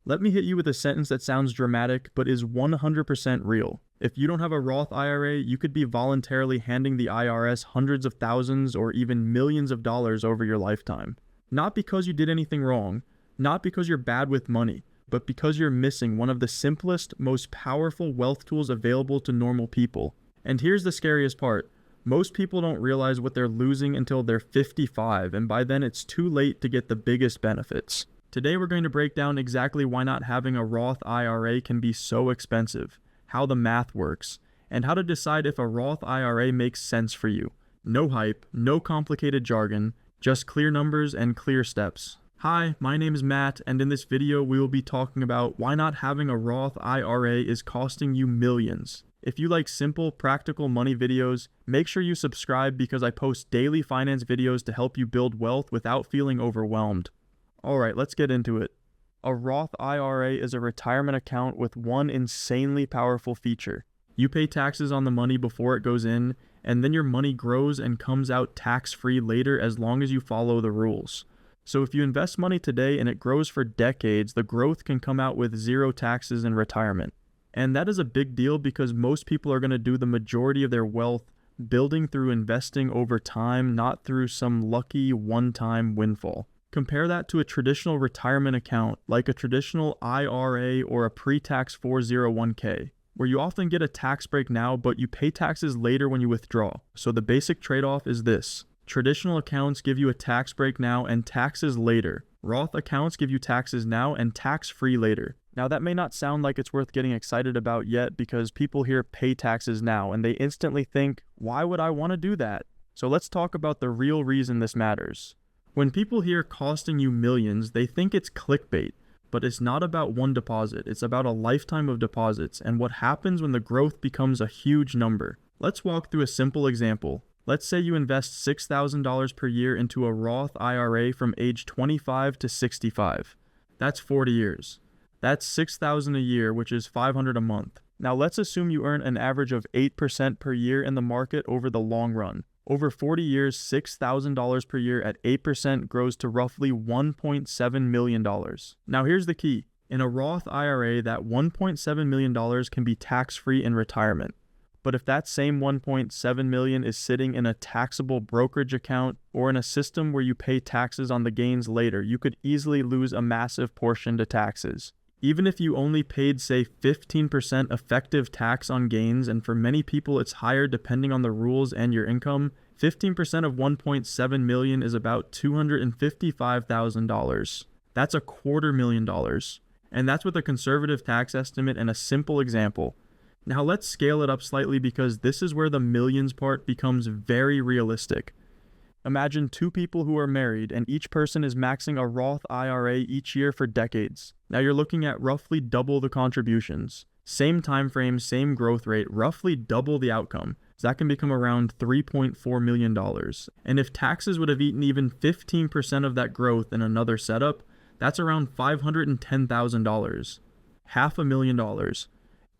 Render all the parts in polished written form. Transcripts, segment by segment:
Let me hit you with a sentence that sounds dramatic, but is 100% real. If you don't have a Roth IRA, you could be voluntarily handing the IRS hundreds of thousands or even millions of dollars over your lifetime. Not because you did anything wrong, not because you're bad with money, but because you're missing one of the simplest, most powerful wealth tools available to normal people. And here's the scariest part. Most people don't realize what they're losing until they're 55, and by then it's too late to get the biggest benefits. Today we're going to break down exactly why not having a Roth IRA can be so expensive, how the math works, and how to decide if a Roth IRA makes sense for you. No hype, no complicated jargon, just clear numbers and clear steps. Hi, my name is Matt, and in this video we will be talking about why not having a Roth IRA is costing you millions. If you like simple, practical money videos, make sure you subscribe because I post daily finance videos to help you build wealth without feeling overwhelmed. Alright, let's get into it. A Roth IRA is a retirement account with one insanely powerful feature. You pay taxes on the money before it goes in, and then your money grows and comes out tax-free later as long as you follow the rules. So if you invest money today and it grows for decades, the growth can come out with zero taxes in retirement. And that is a big deal because most people are going to do the majority of their wealth building through investing over time, not through some lucky one-time windfall. Compare that to a traditional retirement account, like a traditional IRA or a pre-tax 401k, where you often get a tax break now, but you pay taxes later when you withdraw. So the basic trade-off is this. Traditional accounts give you a tax break now and taxes later. Roth accounts give you taxes now and tax-free later. Now that may not sound like it's worth getting excited about yet because people hear pay taxes now and they instantly think, why would I want to do that? So let's talk about the real reason this matters. When people hear costing you millions, they think it's clickbait, but it's not about one deposit. It's about a lifetime of deposits and what happens when the growth becomes a huge number. Let's walk through a simple example. Let's say you invest $6,000 per year into a Roth IRA from age 25 to 65. That's 40 years. That's $6,000 a year, which is $500 a month. Now let's assume you earn an average of 8% per year in the market over the long run. Over 40 years, $6,000 per year at 8% grows to roughly $1.7 million. Now here's the key. In a Roth IRA, that $1.7 million can be tax-free in retirement. But if that same $1.7 million is sitting in a taxable brokerage account or in a system where you pay taxes on the gains later, you could easily lose a massive portion to taxes. Even if you only paid, say, 15% effective tax on gains, and for many people it's higher depending on the rules and your income, 15% of $1.7 million is about $255,000. That's $250,000. And that's with a conservative tax estimate and a simple example. Now let's scale it up slightly because this is where the millions part becomes very realistic. Imagine two people who are married and each person is maxing a Roth IRA each year for decades. Now you're looking at roughly double the contributions. Same time frame, same growth rate, roughly double the outcome. So that can become around $3.4 million. And if taxes would have eaten even 15% of that growth in another setup, that's around $510,000. $500,000.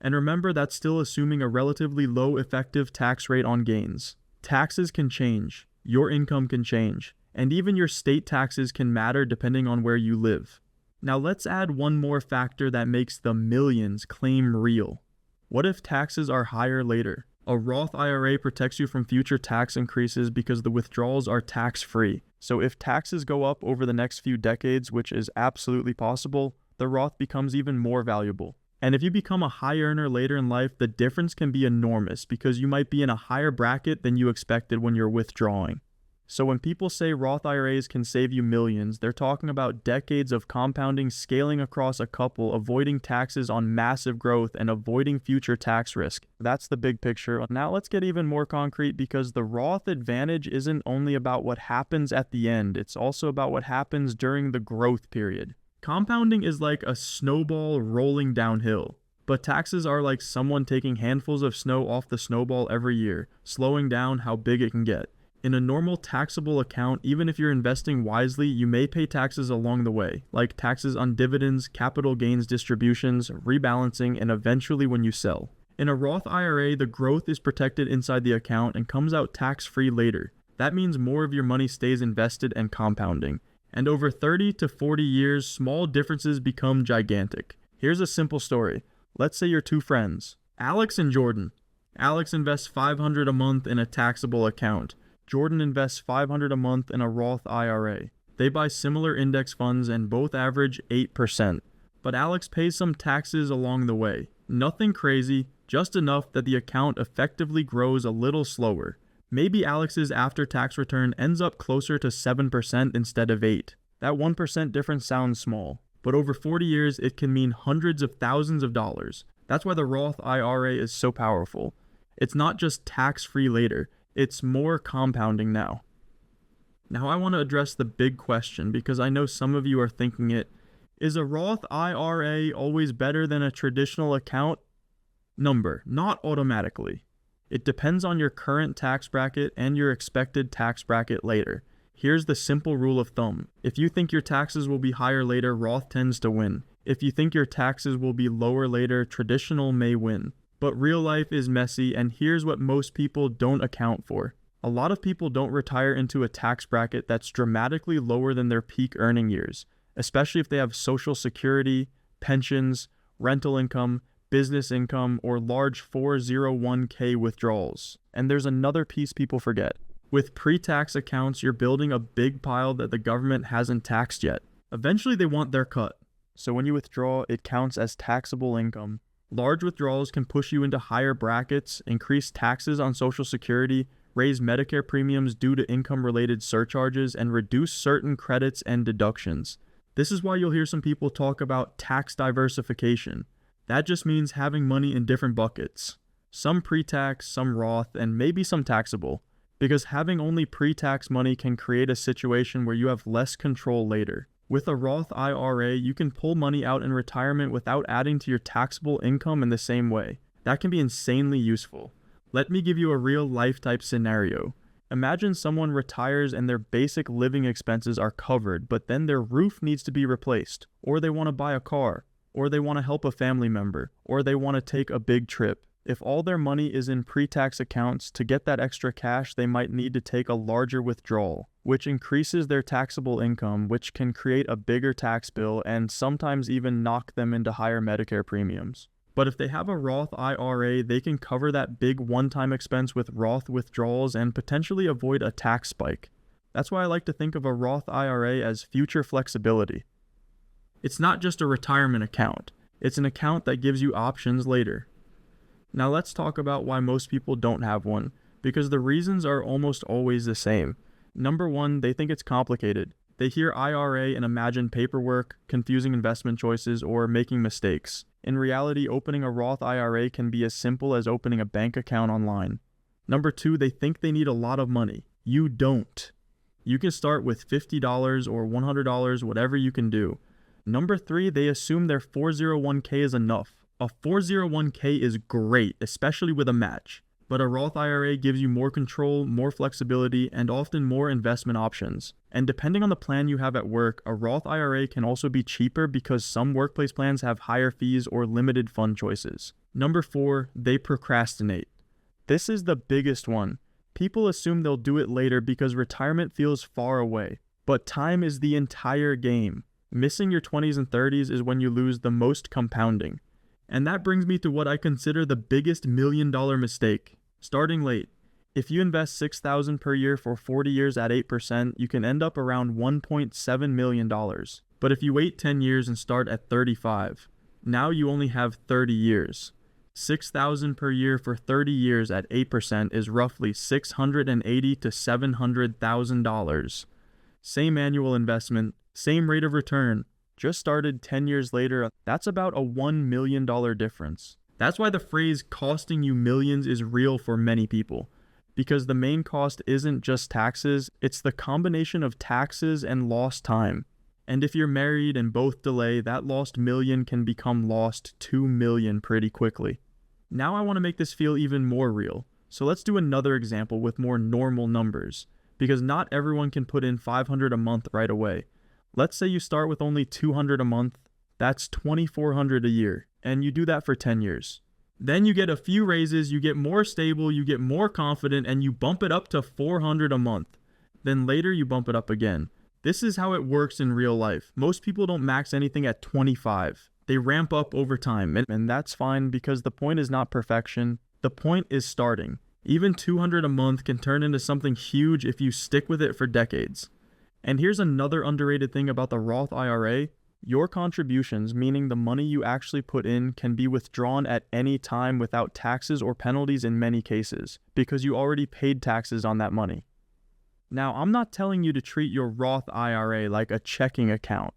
And remember, that's still assuming a relatively low effective tax rate on gains. Taxes can change. Your income can change, and even your state taxes can matter depending on where you live. Now let's add one more factor that makes the millions claim real. What if taxes are higher later? A Roth IRA protects you from future tax increases because the withdrawals are tax-free. So if taxes go up over the next few decades, which is absolutely possible, the Roth becomes even more valuable. And if you become a high earner later in life, the difference can be enormous because you might be in a higher bracket than you expected when you're withdrawing. So when people say Roth IRAs can save you millions, they're talking about decades of compounding, scaling across a couple, avoiding taxes on massive growth, and avoiding future tax risk. That's the big picture. Now let's get even more concrete because the Roth advantage isn't only about what happens at the end, it's also about what happens during the growth period. Compounding is like a snowball rolling downhill, but taxes are like someone taking handfuls of snow off the snowball every year, slowing down how big it can get. In a normal taxable account, even if you're investing wisely, you may pay taxes along the way, like taxes on dividends, capital gains distributions, rebalancing, and eventually when you sell. In a Roth IRA, the growth is protected inside the account and comes out tax-free later. That means more of your money stays invested and compounding. And over 30 to 40 years, small differences become gigantic. Here's a simple story. Let's say you're two friends, Alex and Jordan. Alex invests $500 a month in a taxable account. Jordan invests $500 a month in a Roth IRA. They buy similar index funds and both average 8%. But Alex pays some taxes along the way. Nothing crazy, just enough that the account effectively grows a little slower. Maybe Alex's after-tax return ends up closer to 7% instead of 8%. That 1% difference sounds small, but over 40 years it can mean hundreds of thousands of dollars. That's why the Roth IRA is so powerful. It's not just tax-free later, it's more compounding now. Now I want to address the big question because I know some of you are thinking it. Is a Roth IRA always better than a traditional account? Not automatically. It depends on your current tax bracket and your expected tax bracket later. Here's the simple rule of thumb. If you think your taxes will be higher later, Roth tends to win. If you think your taxes will be lower later, traditional may win. But real life is messy, and here's what most people don't account for. A lot of people don't retire into a tax bracket that's dramatically lower than their peak earning years, especially if they have Social Security, pensions, rental income, business income, or large 401k withdrawals. And there's another piece people forget. With pre-tax accounts, you're building a big pile that the government hasn't taxed yet. Eventually they want their cut. So when you withdraw, it counts as taxable income. Large withdrawals can push you into higher brackets, increase taxes on Social Security, raise Medicare premiums due to income-related surcharges, and reduce certain credits and deductions. This is why you'll hear some people talk about tax diversification. That just means having money in different buckets. Some pre-tax, some Roth, and maybe some taxable. Because having only pre-tax money can create a situation where you have less control later. With a Roth IRA, you can pull money out in retirement without adding to your taxable income in the same way. That can be insanely useful. Let me give you a real-life type scenario. Imagine someone retires and their basic living expenses are covered, but then their roof needs to be replaced, or they want to buy a car, or they want to help a family member, or they want to take a big trip. If all their money is in pre-tax accounts, to get that extra cash, they might need to take a larger withdrawal, which increases their taxable income, which can create a bigger tax bill and sometimes even knock them into higher Medicare premiums. But if they have a Roth IRA, they can cover that big one-time expense with Roth withdrawals and potentially avoid a tax spike. That's why I like to think of a Roth IRA as future flexibility. It's not just a retirement account. It's an account that gives you options later. Now let's talk about why most people don't have one, because the reasons are almost always the same. Number one, they think it's complicated. They hear IRA and imagine paperwork, confusing investment choices, or making mistakes. In reality, opening a Roth IRA can be as simple as opening a bank account online. Number two, they think they need a lot of money. You don't. You can start with $50 or $100, whatever you can do. Number three, they assume their 401k is enough. A 401k is great, especially with a match. But a Roth IRA gives you more control, more flexibility, and often more investment options. And depending on the plan you have at work, a Roth IRA can also be cheaper because some workplace plans have higher fees or limited fund choices. Number four, they procrastinate. This is the biggest one. People assume they'll do it later because retirement feels far away. But time is the entire game. Missing your 20s and 30s is when you lose the most compounding. And that brings me to what I consider the biggest $1 million mistake. Starting late. If you invest $6,000 per year for 40 years at 8%, you can end up around $1.7 million. But if you wait 10 years and start at 35, now you only have 30 years. $6,000 per year for 30 years at 8% is roughly $680,000 to $700,000. Same annual investment, same rate of return. Just started 10 years later, that's about a $1 million difference. That's why the phrase costing you millions is real for many people. Because the main cost isn't just taxes, it's the combination of taxes and lost time. And if you're married and both delay, that lost million can become lost 2 million pretty quickly. Now I want to make this feel even more real. So let's do another example with more normal numbers. Because not everyone can put in $500 a month right away. Let's say you start with only $200 a month, that's $2,400 a year, and you do that for 10 years. Then you get a few raises, you get more stable, you get more confident, and you bump it up to $400 a month. Then later you bump it up again. This is how it works in real life. Most people don't max anything at 25. They ramp up over time, and that's fine because the point is not perfection. The point is starting. Even $200 a month can turn into something huge if you stick with it for decades. And here's another underrated thing about the Roth IRA. Your contributions, meaning the money you actually put in, can be withdrawn at any time without taxes or penalties in many cases, because you already paid taxes on that money. Now, I'm not telling you to treat your Roth IRA like a checking account.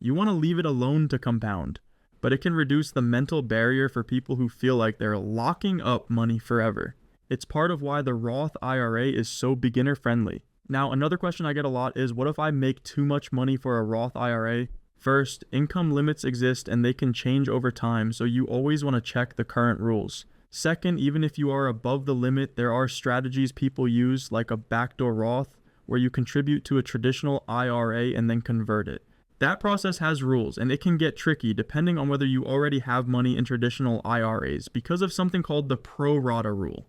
You want to leave it alone to compound, but it can reduce the mental barrier for people who feel like they're locking up money forever. It's part of why the Roth IRA is so beginner friendly. Now, another question I get a lot is, what if I make too much money for a Roth IRA? First, income limits exist and they can change over time, so you always want to check the current rules. Second, even if you are above the limit, there are strategies people use, like a backdoor Roth, where you contribute to a traditional IRA and then convert it. That process has rules, and it can get tricky depending on whether you already have money in traditional IRAs because of something called the pro rata rule.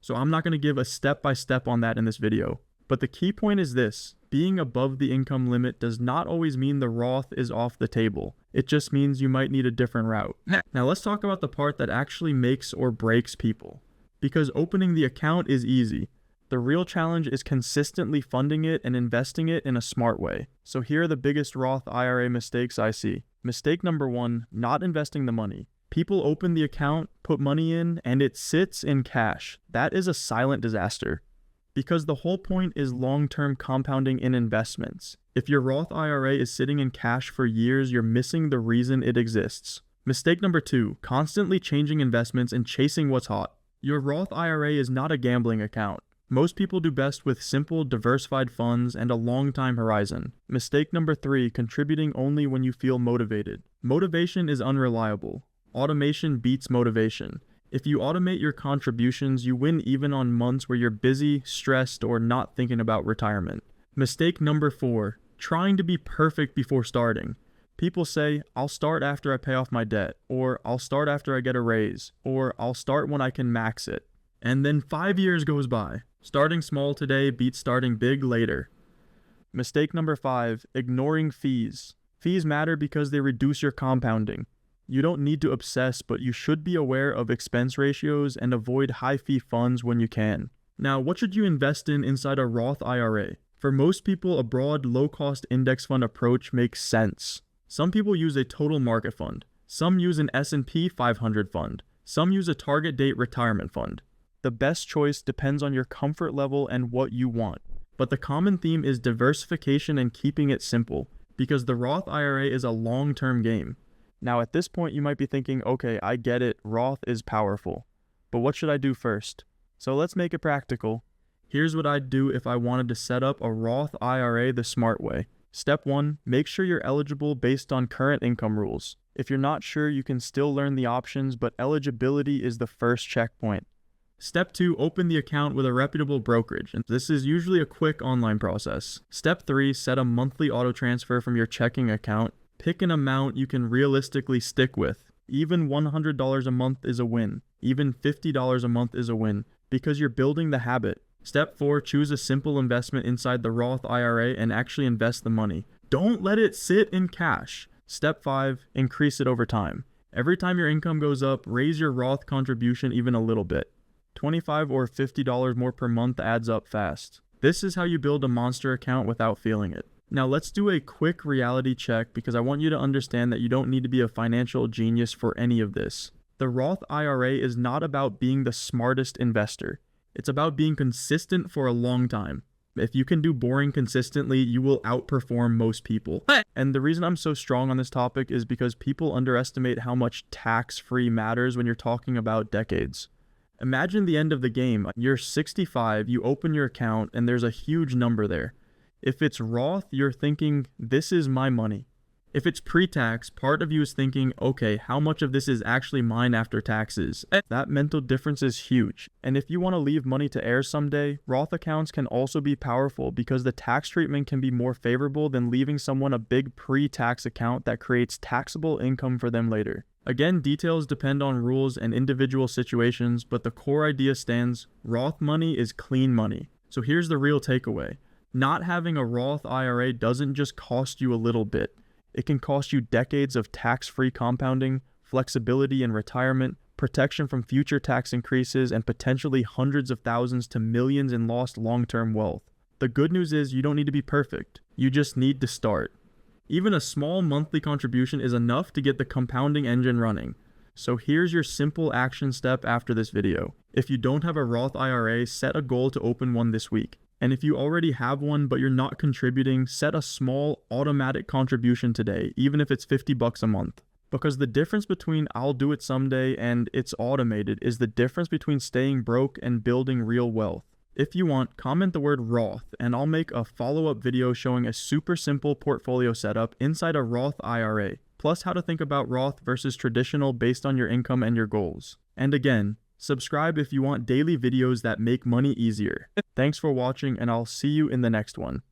So I'm not going to give a step-by-step on that in this video. But the key point is this: being above the income limit does not always mean the Roth is off the table. It just means you might need a different route. Now let's talk about the part that actually makes or breaks people. Because opening the account is easy. The real challenge is consistently funding it and investing it in a smart way. So here are the biggest Roth IRA mistakes I see. Mistake number 1, not investing the money. People open the account, put money in, and it sits in cash. That is a silent disaster. Because the whole point is long-term compounding in investments. If your Roth IRA is sitting in cash for years, you're missing the reason it exists. Mistake number 2, constantly changing investments and chasing what's hot. Your Roth IRA is not a gambling account. Most people do best with simple, diversified funds and a long time horizon. Mistake number 3, contributing only when you feel motivated. Motivation is unreliable. Automation beats motivation. If you automate your contributions, you win even on months where you're busy, stressed, or not thinking about retirement. Mistake number 4, trying to be perfect before starting. People say, I'll start after I pay off my debt, or I'll start after I get a raise, or I'll start when I can max it. And then 5 years goes by. Starting small today beats starting big later. Mistake number 5, ignoring fees. Fees matter because they reduce your compounding. You don't need to obsess, but you should be aware of expense ratios and avoid high fee funds when you can. Now, what should you invest in inside a Roth IRA? For most people, a broad, low-cost index fund approach makes sense. Some people use a total market fund. Some use an S&P 500 fund. Some use a target date retirement fund. The best choice depends on your comfort level and what you want. But the common theme is diversification and keeping it simple, because the Roth IRA is a long-term game. Now at this point you might be thinking, okay, I get it, Roth is powerful. But what should I do first? So let's make it practical. Here's what I'd do if I wanted to set up a Roth IRA the smart way. Step 1, make sure you're eligible based on current income rules. If you're not sure, you can still learn the options, but eligibility is the first checkpoint. Step 2, open the account with a reputable brokerage, and this is usually a quick online process. Step 3, set a monthly auto transfer from your checking account. Pick an amount you can realistically stick with. Even $100 a month is a win. Even $50 a month is a win, because you're building the habit. Step 4, choose a simple investment inside the Roth IRA and actually invest the money. Don't let it sit in cash. Step 5, increase it over time. Every time your income goes up, raise your Roth contribution even a little bit. $25 or $50 more per month adds up fast. This is how you build a monster account without feeling it. Now let's do a quick reality check because I want you to understand that you don't need to be a financial genius for any of this. The Roth IRA is not about being the smartest investor. It's about being consistent for a long time. If you can do boring consistently, you will outperform most people. And the reason I'm so strong on this topic is because people underestimate how much tax-free matters when you're talking about decades. Imagine the end of the game. You're 65, you open your account, and there's a huge number there. If it's Roth, you're thinking, this is my money. If it's pre-tax, part of you is thinking, okay, how much of this is actually mine after taxes? That mental difference is huge. And if you want to leave money to heirs someday, Roth accounts can also be powerful because the tax treatment can be more favorable than leaving someone a big pre-tax account that creates taxable income for them later. Again, details depend on rules and individual situations, but the core idea stands: Roth money is clean money. So here's the real takeaway. Not having a Roth IRA doesn't just cost you a little bit. It can cost you decades of tax-free compounding, flexibility in retirement, protection from future tax increases, and potentially hundreds of thousands to millions in lost long-term wealth. The good news is you don't need to be perfect. You just need to start. Even a small monthly contribution is enough to get the compounding engine running. So here's your simple action step after this video. If you don't have a Roth IRA, set a goal to open one this week. And if you already have one but you're not contributing, set a small automatic contribution today, even if it's $50 a month. Because the difference between I'll do it someday and it's automated is the difference between staying broke and building real wealth. If you want, comment the word Roth and I'll make a follow-up video showing a super simple portfolio setup inside a Roth IRA, plus how to think about Roth versus traditional based on your income and your goals. And again, subscribe if you want daily videos that make money easier. Thanks for watching and I'll see you in the next one.